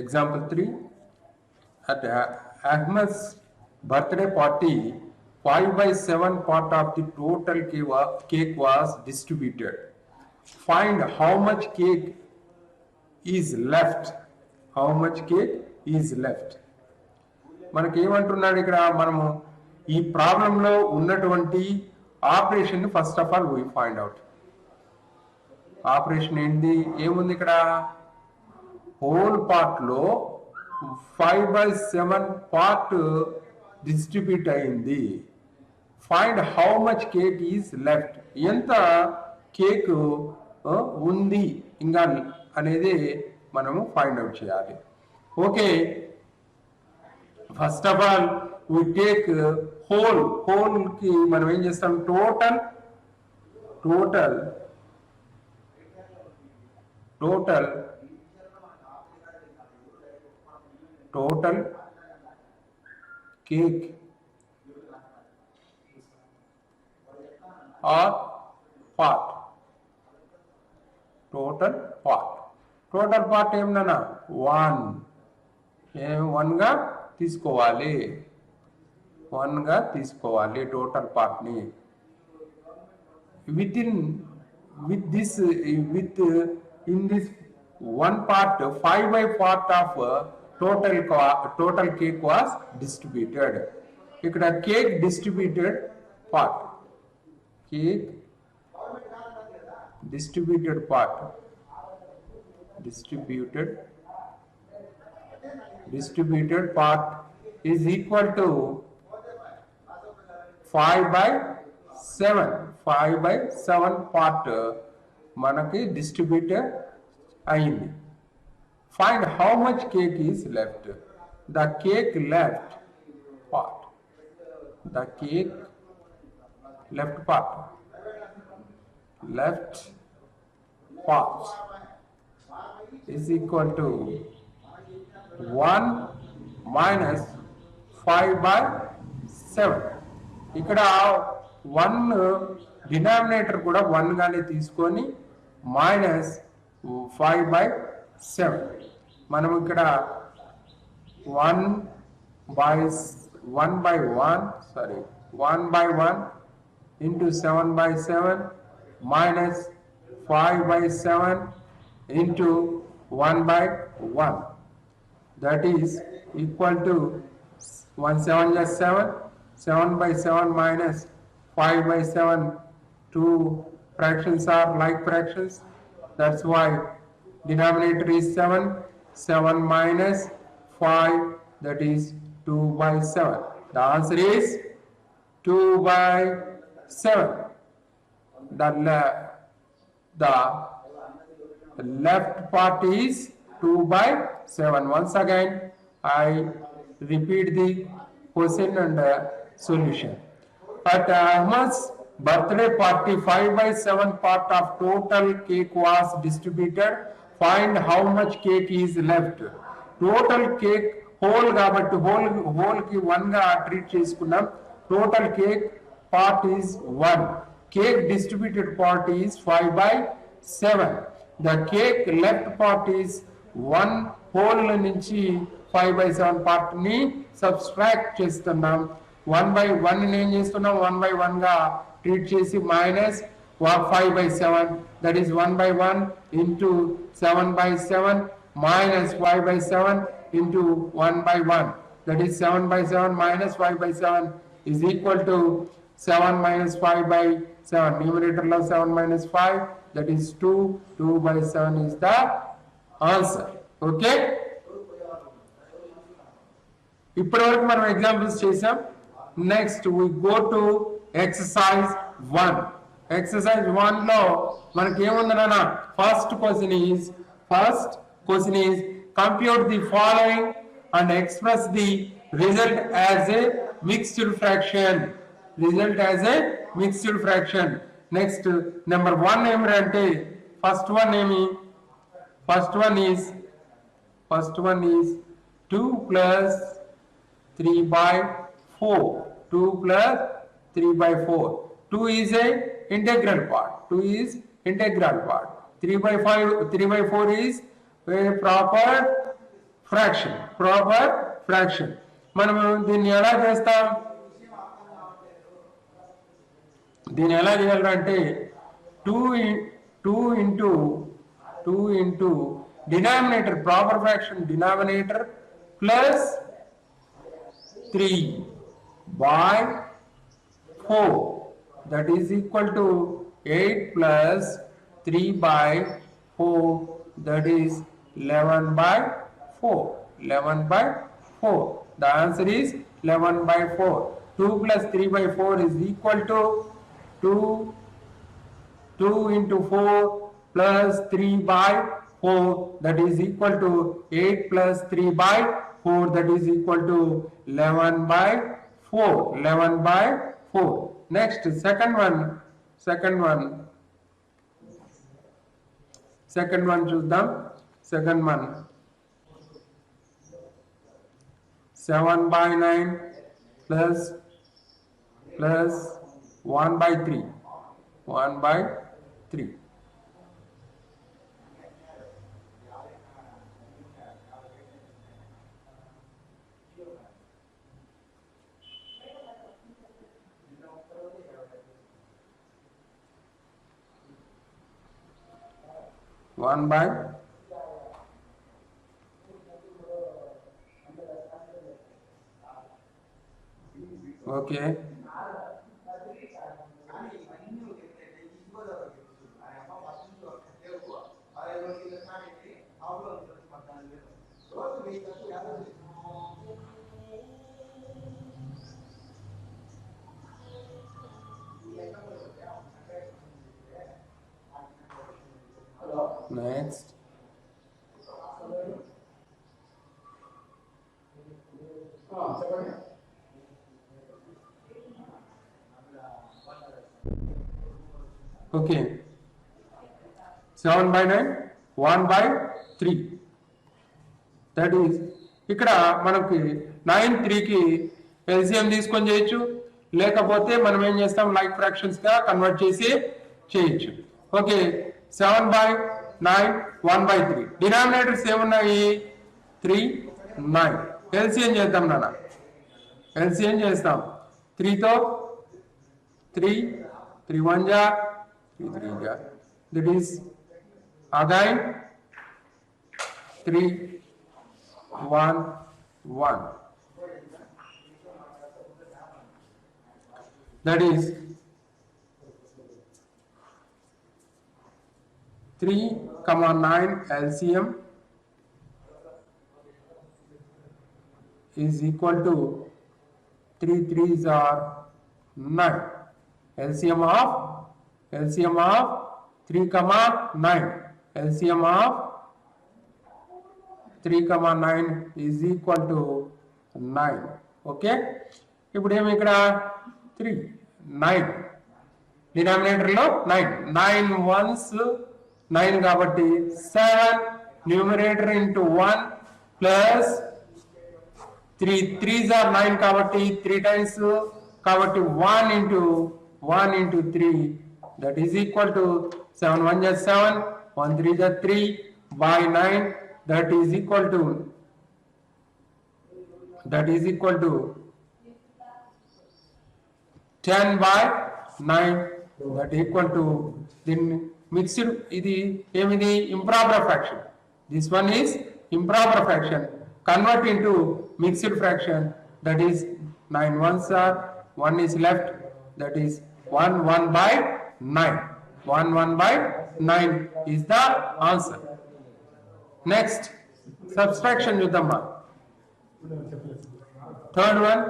Example 3. At Ahmed's birthday party, 5 by 7 part of the total cake was distributed. Find how much cake is left. How much cake is left? మనకి ఏమంటున్నాడు ఇక్కడ? మనము ఈ ప్రాబ్లంలో ఉన్నటువంటి operation first of all we find out. Operation ఏంటి? ఏముంది ఇక్కడ? హోల్ పార్ట్ లో 5/7 పార్ట్ డిస్ట్రిబ్యూట్ అయింది. Find how much cake is left. ఎంత కేక్ ఉంది ఇంకా అనేది మనము ఫైండ్ అవుట్ చేయాలి. Okay, first of all we take whole కి మనం ఏం చేస్తాం? Total cake or part. Total part ఏమన్నా? 1 గా తీసుకోవాలి. 1 గా తీసుకోవాలి టోటల్ పార్ట్ ని. in this one part 5/5 part of total cake was distributed. ఇక్కడ cake distributed part, cake distributed part, distributed part is equal to 5/7. 5/7 part మనకి distributed అయింది. Find how much cake is left. The cake left part. The cake left part. Left part is equal to 1 minus 5/7. ఇక్కడ 1 denominator కూడా 1 గానే తీసుకొని minus 5/7. మనం ఇక్కడ 1 by 1 into 7/7 minus 5/7 into 1/1. That is equal to 1 7 is 7. 7/7 minus 5/7. Two fractions are like fractions. That's why denominator is 7. 7 minus 5, that is 2/7. The answer is 2/7. The left part is 2/7. Once again, I repeat the question and solution. At Ahmad's birthday party, 5/7 part of total cake was distributed. Find how much cake is left. Total cake whole కాబట్టి whole కి 1 గా treat చేసుకున్నాం. Total cake part is 1. Cake distributed part is 5/7. The cake left part is 1. Whole నుంచి 5/7 part ని subtract చేస్తున్నాం. 1/1 ని ఏం చేస్తున్నాం? 1/1 గా ట్రీట్ చేసి minus 5/7, that is 1/1 into 7/7 minus 5/7 into 1/1, that is 7/7 minus 5/7 is equal to 7 minus 5/7. Numerator of 7 minus 5, that is 2. 2/7 is the answer. Okay, ఇప్పటివరకు మనం ఎగ్జాంపుల్స్ చేసాం. Next we go to exercise 1. Exercise 1 లో మనకి ఏముందన్నా? First question is compute the following and express the result as a mixed fraction. Next, number 1 ఏమిటంటే first one is 2 plus 3/4. 2 plus 3/4. 2 is a integral part. 3/4 is a proper fraction, proper fraction. మనం దీన్ని ఎలా చేస్తాం, దీన్ని ఎలా చేయాలంటే 2 into denominator, proper fraction denominator plus 3/4, that is equal to 8 plus 3/4, that is 11/4. 11/4. The answer is 11/4. 2 plus 3/4 is equal to 2 into 4 plus 3/4, that is equal to 8 plus 3/4, that is equal to 11/4. 11/4. Next, second one చూద్దాం. Second one 7/9 plus 1/3. 1/3. Okay. Next. Okay. 7/9, 1/3. That is, ఇక్కడ మనకి 9 3కి LCM తీసుకొని చేయొచ్చు, లేకపోతే మనం ఏం చేస్తాం, లైక్ ఫ్రాక్షన్స్ గా కన్వర్ట్ చేసి చేయొచ్చు. ఓకే, 7/9, 1/3. డినామినేటర్స్ ఏమున్నాయి, 3, 9. ఎల్సిఎం చేద్దాం నాన్న, ఎల్సిఎం చేస్తాం. 3తో 3, 3 1 जा 3 3 जा, that is again 3 1 1, that is 3, 9 LCM is equal to 3 3s are 9. LCM of 3, 9. LCM of 3, 9 is equal to 9. Okay. ఇప్పుడు ఏమి ఇక్కడ 3 9 డినామినేటర్ లో 9 9 ones 9 కాబట్టి 7 numerator into 1 plus 3 3s are 9 కాబట్టి 3 times కాబట్టి 1 into 3, that is equal to 7 1 is 7, 1 3 is 3 by 9, that is equal to 10 by 9, that equal to then mixed. Idi emidi improper fraction. This one is improper fraction. Convert into mixed fraction, that is 9 ones are 1 is left, that is 1 1 by 9. 1 1 by 9 is the answer. Next, subtraction chudamma. Third one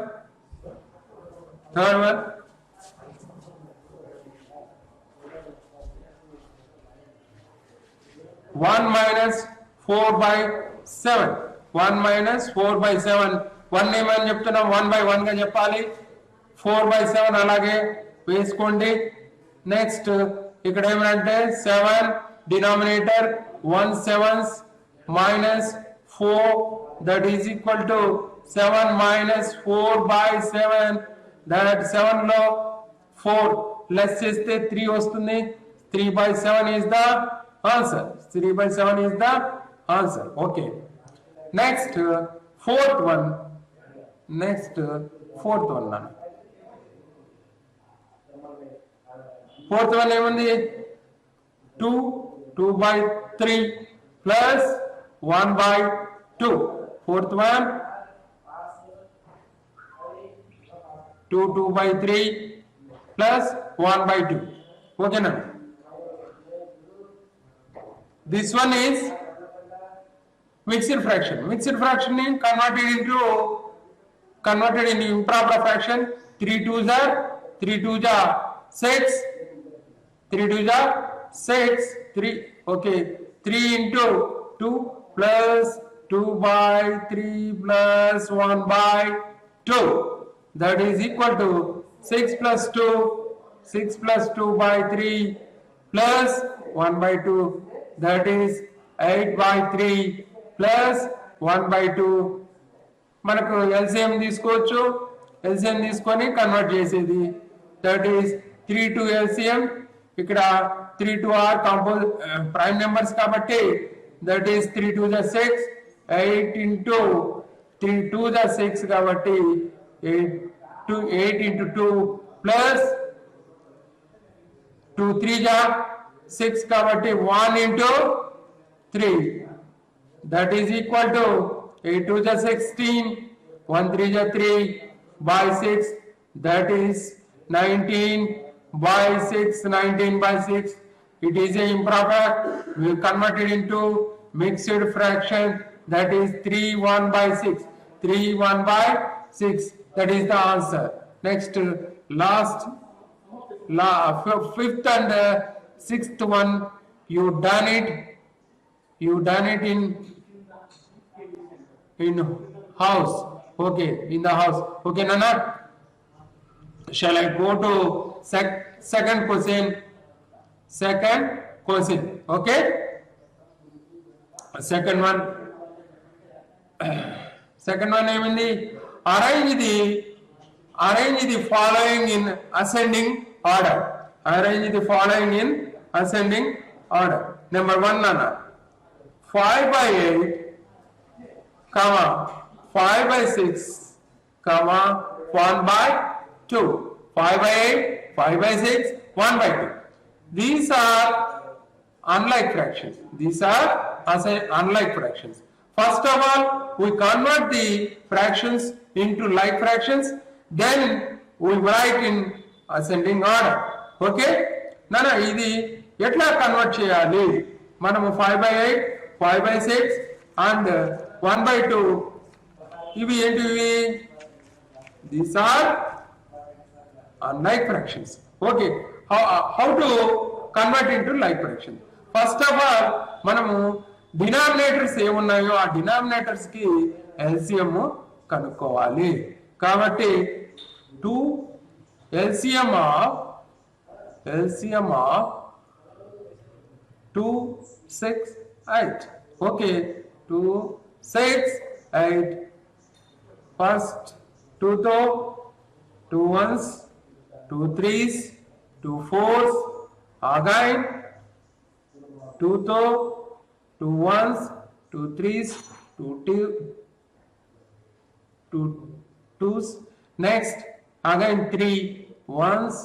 1 minus 4/7. 1 minus 4/7. 1 ఏమని చెప్తున్నాం, 1/1 గా చెప్పాలి. 4/7 అలాగే వేసుకోండి. Next ఇక్కడ ఏమంటే 7 denominator 1 7s minus 4, that is equal to 7 minus 4/7. that 7 లో 4 less చేస్తే 3 వస్తుంది. 3/7 is the answer. 3/7 is the answer. Okay. Next, fourth one. Fourth one. Fourth one ఏముంది 2 by 3 plus 1 by 2. Fourth one 2 by 3 plus 1 by 2. Okay now. This one is mixed fraction. Mixed fraction is converted into improper fraction. 3 2s are 6. 3 2s are 6. 3. Okay. 3 into 2 plus 2 by 3 plus 1 by 2. That is equal to 6 plus 2. 6 plus 2 by 3 plus 1 by 2. That is 8 by 3 plus 1 by 2. మనకు LCM తీసుకోవచ్చు. LCM తీసుకొని convert చేసేది. That is 3 to LCM. ఇక్కడ 3 to R prime numbers కాబట్టి that is 3 to the 6. 8 into 3 to the 6 కాబట్టి 8 into 2 plus 2 3 ja 6 కాబట్టి 1 into 3. That is equal to 8 2 ja 16. 1 3 ja 3 by 6. That is 19 by 6. 19 by 6. It is a improper. We convert it into mixed fraction. That is 3 1 by 6. 3 1 by 6. That is the answer. Next, fifth and sixth one, you done it in house. Okay, in the house. Okay, Nana. Shall I go to second question? Okay. Second one ఏమింది? Arrange the following in ascending order. Arrange the following in ascending order. Number 1, Nana. 5 by 8, 5 by 6, 1 by 2. 5 by 8, 5 by 6, 1 by 2. These are unlike fractions. First of all, we convert the fractions into like fractions. Then we write in ascending order. Okay? Nana, ఇది ఎట్లా convert చేయాలి? మనము 5 by 8, 5 by 6 and 1 by 2. ఇవి ఏంటివి? These are unlike fractions. Okay. How to convert into like fractions? First of all, మనము denominators ఏమున్నాయో ఆ denominators కి LCM కనుక్కోవాలి. కాబట్టి 2 LCM of 2 6 8. Okay, 2 6 8. First 2 to 2 1s, 2 3s, 2 4s, again 2 to 2 1s, 2 3s, 2 2s. Next, again 3 1s,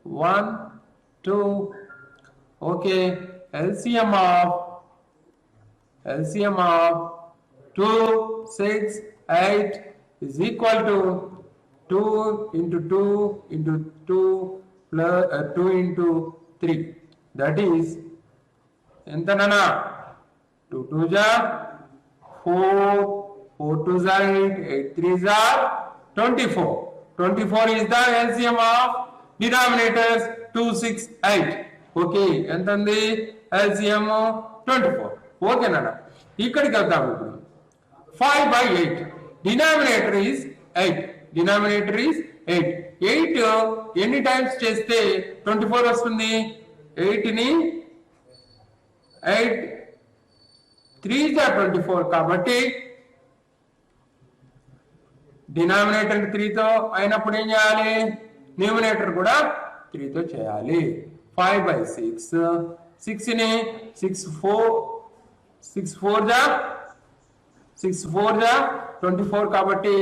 1 2. Okay, LCM of 2 6 8 is equal to 2 into 2 into 2 plus 2 into 3. That is ఎంత నానా 2 2s are 4, 4 2s are 8, 8 3s are 24. 24 is the LCM of denominators 2 6 8. Okay, ఎంత ఉంది LCM 24. Okay నానా, ఇక్కడికి వెళ్తాం ఇప్పుడు. 5 by 8 denominator is 8. 8 ఎన్ని times చేస్తే 24 వస్తుంది? 8 ని 8 3s are 24 కాబట్టి డినామినేటర్ 3 తో అయినప్పుడు ఏం చేయాలి? న్యూమినేటర్ కూడా 3 తో చేయాలి. 5 by 6 ని 6 4 6 4 जा 6 4 जा 24 కాబట్టి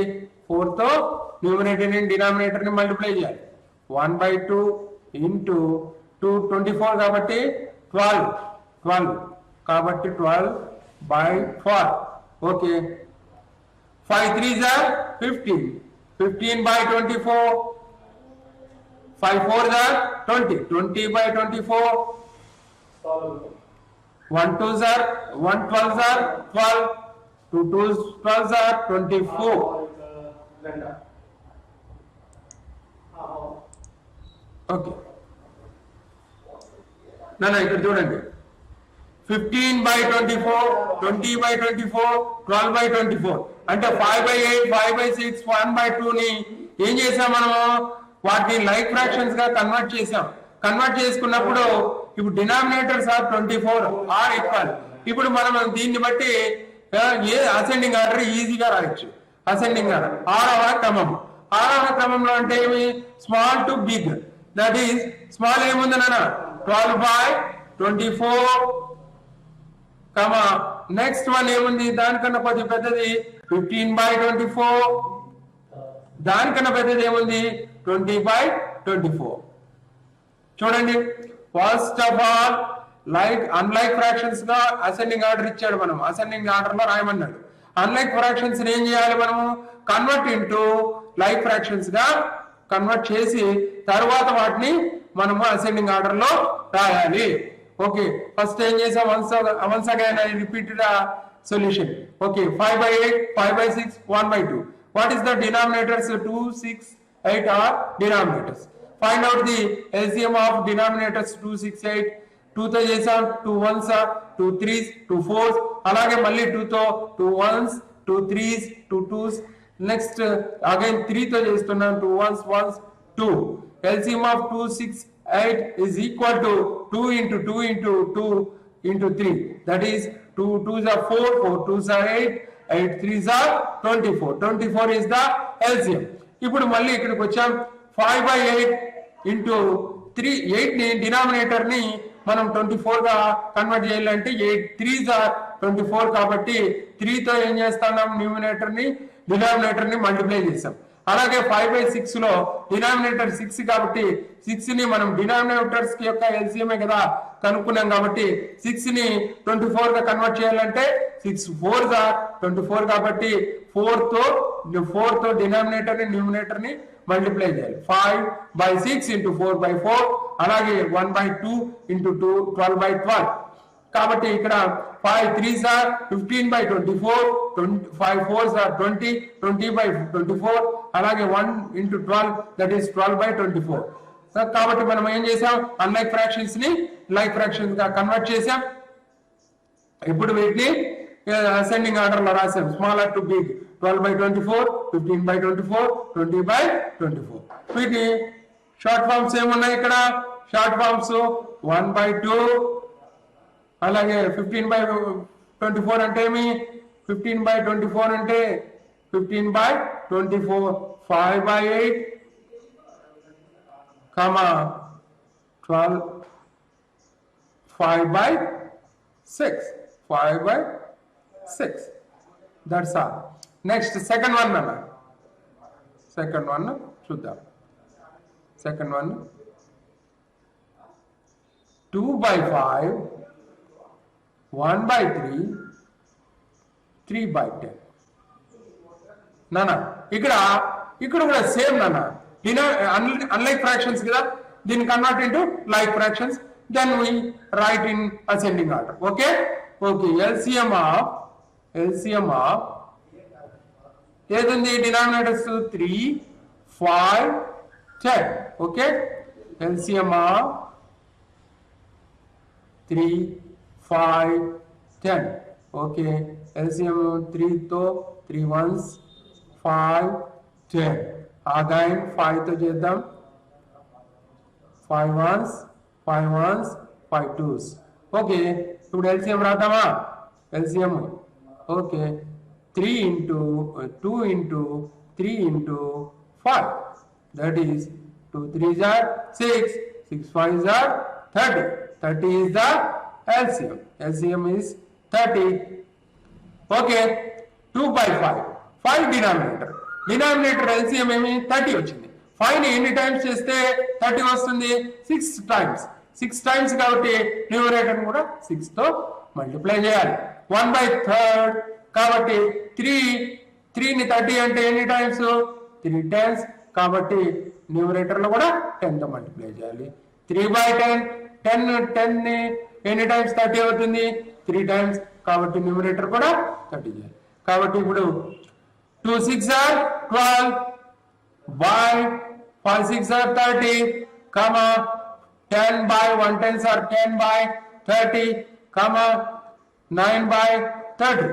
4 తో న్యూమరేటర్ ని డినామినేటర్ ని మల్టిప్లై చేయాలి 1/2 ఇంటూ 2 24 కాబట్టి 12 కాబట్టి 12/4 okay 5 3s are 15 15/24 5 4s are 20 20/24 1 2s are 1 12s are 12 2 2s 12s are 24 okay నాన్న ఇక్కడ చూడండి 15/24 20/24 12/24 అంటే 5/8 5/6 1/2 ని ఏం చేసాం మనము వాటిని లైక్ ఫ్రాక్షన్స్ గా కన్వర్ట్ చేసాం కన్వర్ట్ చేసుకున్నప్పుడు ఇప్పుడు డినామినేటర్స్ ఆర్ 24 ఆర్ ఈక్వల్ ఇప్పుడు మనం దీన్ని బట్టి ఏ అసెండింగ్ ఆర్డర్ ఈజీగా రాయొచ్చు అసెండింగ్ ఆర్డర్ ఆరవ క్రమంలో అంటే ఏమి small to big that is small ఏముంది నాన్న 12/24 కమా నెక్స్ట్ వన్ ఏముంది దానికన్నా కొద్దిగా పెద్దది 15/24 దానికన్నా పెద్దది ఏముంది 20/24 చూడండి first of all like unlike fractions గా అసెండింగ్ ఆర్డర్ ఇచ్చాడు మనం అసెండింగ్ ఆర్డర్ లో రాయమన్నాడు అన్లైక్ ఫ్రాక్షన్స్ ఏం చేయాలి మనము కన్వర్ట్ ఇంటూ లైక్ ఫ్రాక్షన్స్ గా కన్వర్ట్ చేసి తర్వాత వాటిని మనము అసెండింగ్ ఆర్డర్ లో రాయాలి ఓకే ఫస్ట్ ఏం చేసాం once again I repeated solution okay 5/8 5/6 1/2 what is the denominators 2 6 8 are denominators find out the LCM of denominators 2 6 8 2 తో చేసాం 2 1s 2 3s 2 4s అలాగే మళ్ళీ 2 తో 2 1s 2 3s 2 2s next again 3 తో చేస్తున్నాం 2 1s 2 LCM of 2 6 8 is equal to 2 into 2 into 2 into 3 that is 2 2s are 4 4 2s are 8 8 3s are 24 is the LCM ఇప్పుడు మళ్ళీ ఇక్కడికి వచ్చాం 5/8 into 3 8 ని డినామినేటర్ ని మనం 24 గా కన్వర్ట్ చేయాలంటే 8 3s are 24 కాబట్టి 3 తో ఏం చేస్తున్నాం న్యూమినేటర్ ని డినామినేటర్ ని మల్టిప్లై చేసాం అలాగే 5/6 లో డినామినేటర్ 6 కాబట్టి 6 ని మనం డినామినేటర్స్ యొక్క ఎల్సిఎంఏ కదా కనుక్కున్నాం కాబట్టి 6 ని 24 గా కన్వర్ట్ చేయాలంటే 6 4s are 24 కాబట్టి 4 తో డినామినేటర్ ని న్యూమినేటర్ ని మల్టిప్లై చేయాలి 5/6 into 4/4 అలాగే 1/2 into 2 12/12 కాబట్టి ఇక్కడ 5 3s are 15/24 5 4s are 20 20/24 అలాగే 1 into 12 that is 12/24 కాబట్టి మనం ఏం చేసాం అన్లైక్ ఫ్రాక్షన్స్ ని లైక్ ఫ్రాక్షన్స్ గా కన్వర్ట్ చేసాం ఇప్పుడు వీటిని అసెండింగ్ ఆర్డర్ లో రాసాం స్మాలర్ టు బిగ్ 12/24 15/24 20/24 వీటిని షార్ట్ ఫార్మ్స్ ఏమున్నాయి ఇక్కడ షార్ట్ ఫార్మ్స్ 1/2 అలాగే 15/24 అంటే ఏమి 15/24 అంటే 15/24 5/8 comma 12 5/6 that's all next second one nana second one చూద్దాం second one 2/5 1/3 3/10 నానా ఇక్కడ కూడా సేమ్ నానా unlike fractions కదా దీన్ని convert into like fractions then we write in ascending order okay LCM of ఏదుంది denominators 3 5 10 okay LCM of 3 5 10 okay LCM 3 తో 3 1s 5 10 again 5 తో చేద్దాం 5 1s 5 2s ఓకే ఇప్పుడు LCM రాద్దామా LCM okay 3 into 2 into 3 into 5 that is 2 3s are 6 6 5s are 30 is the LCM is 30 okay 2 by 5. 5 denominator. Denominator LCM ఏమి 30 వచ్చింది. 5 ని ఎన్ని times చేస్తే 30 వస్తుంది? 6 టైమ్స్. 6 టైమ్స్ కాబట్టి న్యూమరేటర్ కూడా 6 తో మల్టిప్లై చేయాలి. 1 by 3rd కాబట్టి 3 ని 30 అంటే ఎన్ని టైమ్స్? 3 టైమ్స్ కాబట్టి న్యూమరేటర్ లో కూడా 10 తో మల్టిప్లై చేయాలి. 3 by 10 ని ఎన్ని టైమ్స్ 30 అవుతుంది? 3 టైమ్స్ కాబట్టి న్యూమరేటర్ కూడా 30 చేయాలి. కాబట్టి ఇప్పుడు 2 6 are 12 by 5 6 are 30 comma 10 by 1 10s are 10 by 30 comma 9 by 30.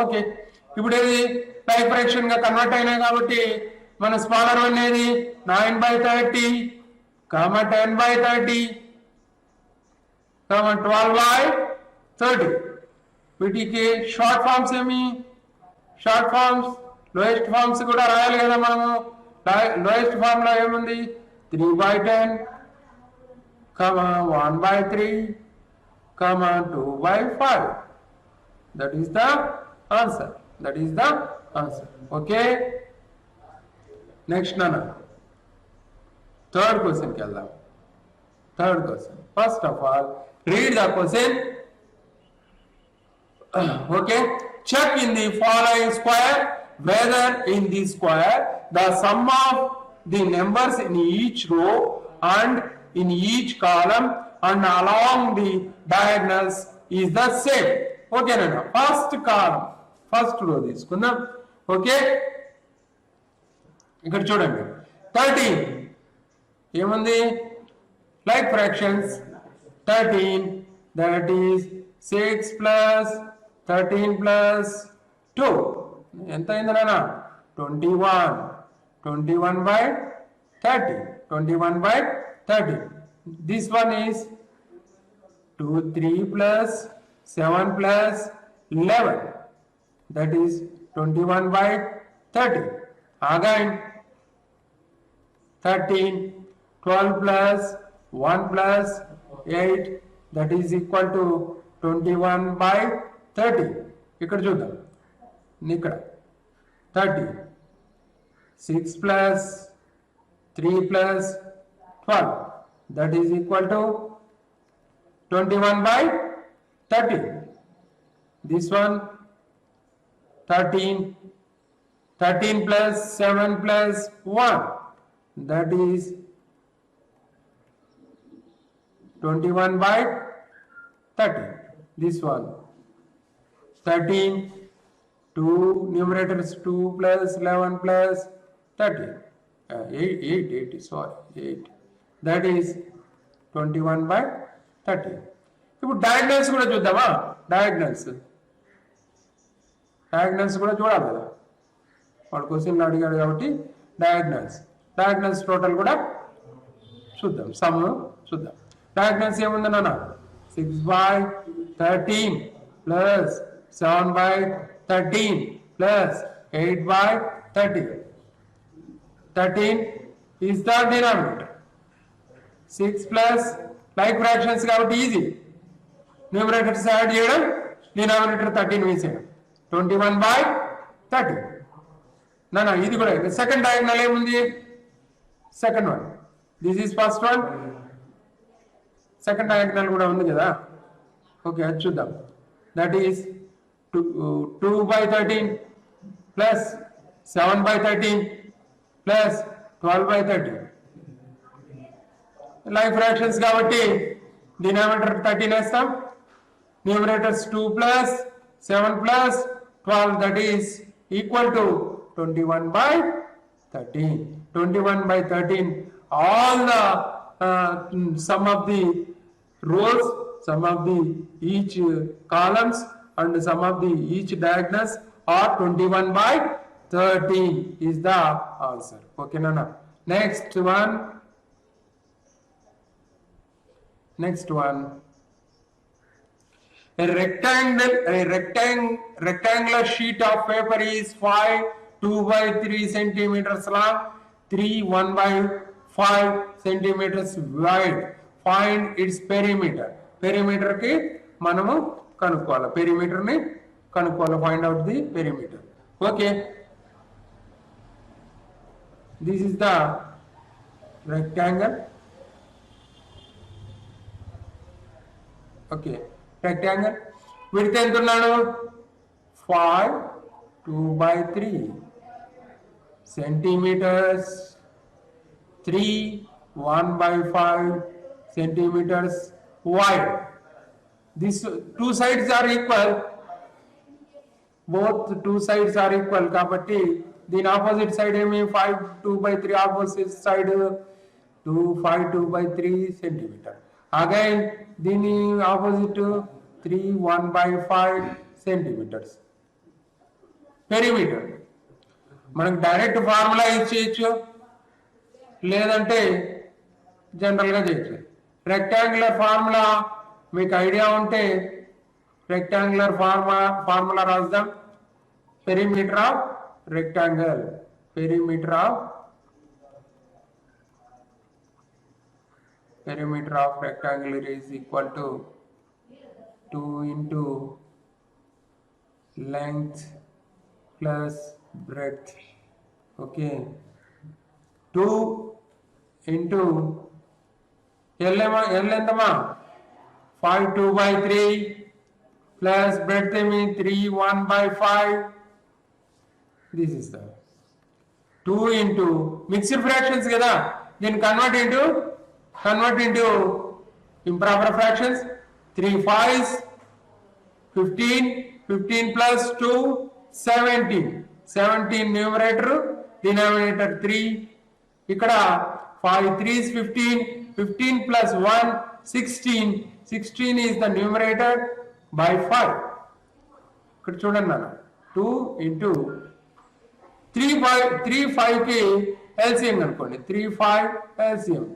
Okay, ఇప్పుడు ఇది లైక్ ఫ్రాక్షన్ గా కన్వర్ట్ అయినాయి కాబట్టి మన స్మాలర్ వన్ ఏది 9 by 30 comma 10 by 30 comma 12 by 30. వీటికి షార్ట్ ఫార్మ్స్ ఏమి? షార్ట్ ఫార్మ్స్ లోయెస్ట్ ఫార్మ్స్ కూడా రాయాలి కదా మనము. లోయెస్ట్ ఫార్మ్ లో ఏముంది? 3 by 10 comma 1 by 3 comma 2 by 5. That is the answer. That is the answer. Okay. Next nana. Third question ke allam. Third question. First of all, read the question. Okay. Check in the following square whether in the square the sum of the numbers in each row and in each column and along the diagonals is the same. Okay nana. First column, first row తీసుకుందాం. Okay, ఇక్కడ చూడండి 13 ఏముంది? Like fractions 13 that is 6 plus 13 plus 2 ఎంత అయింది నాన్న? 21. 21 by 30. 21 by 30. This one is 2 3 plus 7 plus 11. That is 21 by 30. Again 13. 12 plus 1 plus 8. That is equal to 21 by 30. ఇక్కడ చూద్దాం. ఇక్కడ 30. 6 plus 3 plus 12. That is equal to 21 by 30. This one 13. 13 plus 7 plus 1. That is 21 by 30. This one 13. 2 numerators 2 plus 11 plus 30. 8 sorry 8. That is 21 by 30. ఇప్పుడు diagonals కూడా చూద్దామా? Diagonals కూడా చూడాలి కదా, వాడు క్వశ్చన్ అడిగాడు కాబట్టి డయాగ్నల్స్ టోటల్ కూడా చూద్దాం. సమ్ చూద్దాం. డయాగ్నల్స్ ఏముంది నాన్న? 6 by 13 plus 7 by 13 plus 8 by 30. 13 is the denominator. 6 plus like fractions కాబట్టి ఈజీ. న్యూమరేటర్స్ యాడ్ చేయడం, డినామినేటర్ 13 వేసేయడం. 21 by 30. నానా ఇది కూడా సెకండ్ డయాగ్నల్ ఏముంది? Second one. This is first one. Second diagonal కూడా ఉంది కదా. ఓకే, అది చూద్దాం. That is 2 by 13 plus 7 by 13 plus 12 by 30. Like fractions కాబట్టి డినామినేటర్ 13 వేస్తాం. Numerators 2 plus 7 plus 12, that is equal to 21 by 13. 21 by 13. All the sum of the rows, sum of the each columns and sum of the each diagonals are 21 by 13 is the answer. Okay nana. Next one. A rectangular sheet of paper is 2 by 3 centimeters long, 1 by 5 centimeters wide. Find its perimeter. Perimeter ki manamu kanukovala. Perimeter ni కనుక్కోవాలి, find out the perimeter. Okay, this is the rectangle. Okay, rectangle width ఎంత ఉన్నాడు? 5 2/3 centimeters. 3 1/5 centimeters wide. These two sides are equal. Both two sides are equal. కాబట్టి దీని opposite side ఏమి? 5 2/3 opposite side 5 2/3 centimetre. Again దీని opposite 3 1/5 centimetres. Perimeter మనకు direct formula use చేయొచ్చు, లేదంటే జనరల్గా చేయొచ్చు. రెక్టాంగులర్ ఫార్ములా మీకు ఐడియా ఉంటే రెక్టాంగులర్ ఫార్ములా రాద్దాం. Perimeter of rectangle, perimeter of rectangle is equal to 2 into length plus breadth. Okay, 2 into L ఎంతమా? 5 2/3 plus breadth ఏమి? 3 1/5. This is the 2 into mixed fractions కదా, దీన్ని convert into improper fractions. 3 5s 15, 15 plus 2 17. 17 numerator, denominator 3. ఇక్కడ 5 3s 15, 15 plus 1 16. 16 is the numerator by 5. ఇక్కడ చూడండి నాన్న, 2 into 3 5 కి LCM అనుకోండి. 3 5 LCM.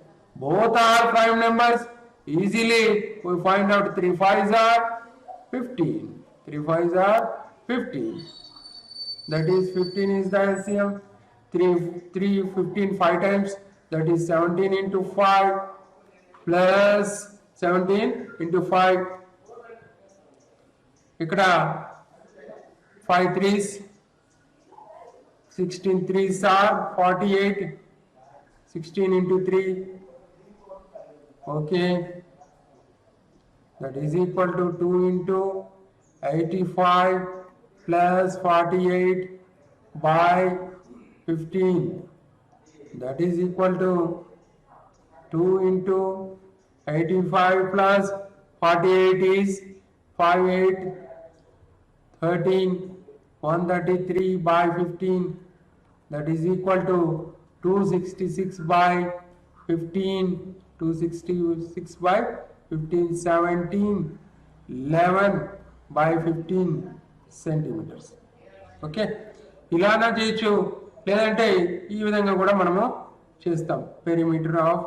Both are prime numbers. Easily we find out 3 5s are 15. 3 5s are 15. That is 15 is the LCM. 3 15 5 times. That is 17 into 5 plus 17 into 5. ఇక్కడ 5 3s 16 3s are 48. 16 into 3. Okay, that is equal to 2 into 85 plus 48 by 15. That is equal to 2 into 85 plus 48 is 5 8 13 133 by 15. That is equal to 266 by 15. 266 by 15 17 11 by 15 centimeters. Okay, ఇలానా చేయొచ్చు, లేదంటే ఈ విధంగా కూడా మనము చేస్తాం. Perimeter of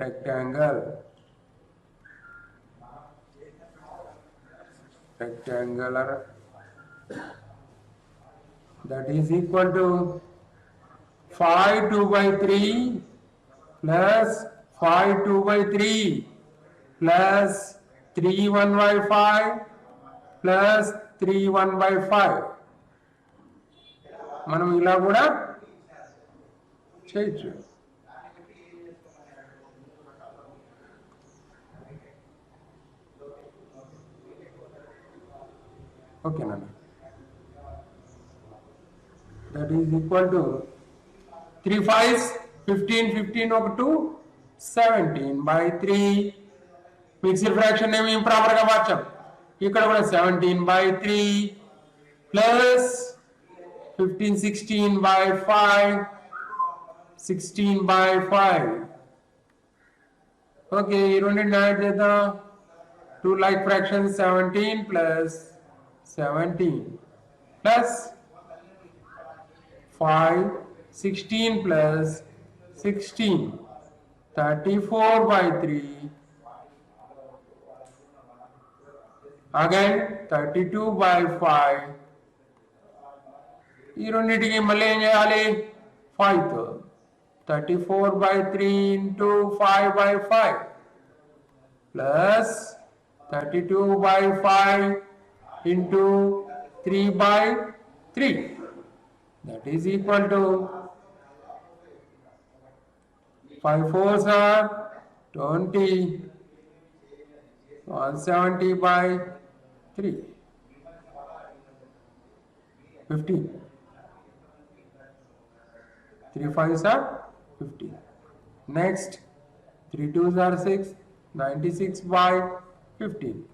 rectangular that is equal to 5 2/3 plus 5 2/3 plus 3 1/5 plus 3 1/5. మనం ఇలా కూడా చేయొచ్చు. ఓకేనా? That is equal to 3 5s 15 15 ఒక 2 17 by 3. మిక్స్డ్ ఫ్రాక్షన్ ఏమి ఇంప్రాపర్ గా మార్చాం. ఇక్కడ కూడా 17 by 3 plus 15 16 by 5 16 by 5. Okay, ఈ రెండింటిని యాడ్ చేద్దాం. 2 like fractions 17 plus 17 plus 5 16 plus 16 34 by 3. Again 32 by 5. ఈ రెండింటికి మళ్ళీ ఏం చేయాలి? 5 తో 34 by 3 into 5 by 5. plus 32 by 5 into 3 by 3, that is equal to 5 4s are 20, 170 by 3, 15. 3 5s are 15. Next, 3 2s are 6, 96 by 15.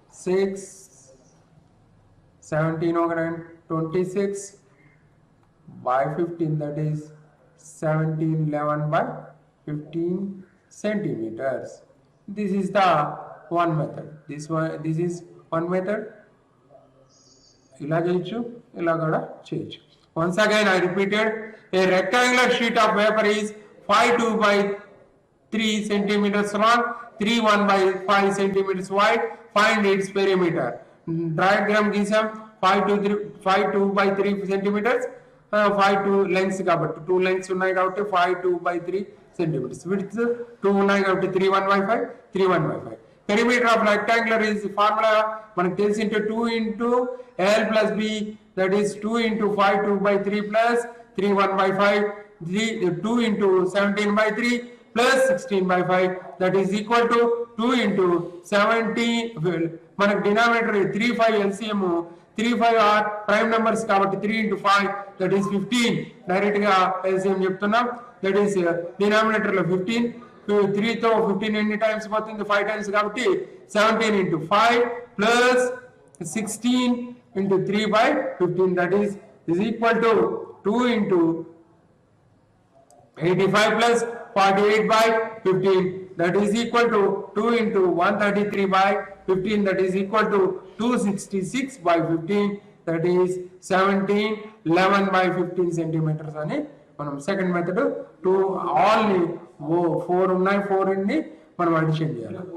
6, 17 and 26 by 15, that is 1711 by 15 centimeters. This is the one method. This is one method. ఇలా చేయొచ్చు, ఇలా కూడా చేయొచ్చు. Once again I repeated, a rectangular sheet of paper is 5 2 by 3 centimeters long, 3 1 by 5 centimeters wide. Find its perimeter. Diagram గీసాం. 5 2 by 3 centimeters, 5 2 lengths కాబట్టి 2 lengths ఉన్నాయి కాబట్టి 5 2 by 3 centimeters. Width 2 ఉన్నాయి కాబట్టి 3 1 by 5, 3 1 by 5. Perimeter of rectangular is formula మనకు తెలిసి into 2 into L plus B, that is 2 into 5 2 by 3 plus 3 1 by 5, 2 into 17 by 3 plus 16 by 5, that is equal to 2 into 17. మనకు denominator 3 5 LCM, 3 5 are prime numbers కాబట్టి 3 into 5, that is 15. Direct గా LCM చెప్తున్నాం, that is denominator లో 15. 3 తో 15 ఎన్ని times పోతుంది? 5 times కాబట్టి 17 into 5 plus 16 into 3 by 15, that is equal to 2 into 85 plus 48 by 15, that is equal to 2 into 133 by 15, that is equal to 266 by 15, that is 17 11 by 15 centimeters అని మనం second method. 2 all 4 ఉన్నాయి, 4 ని మనం addition చేయాలి.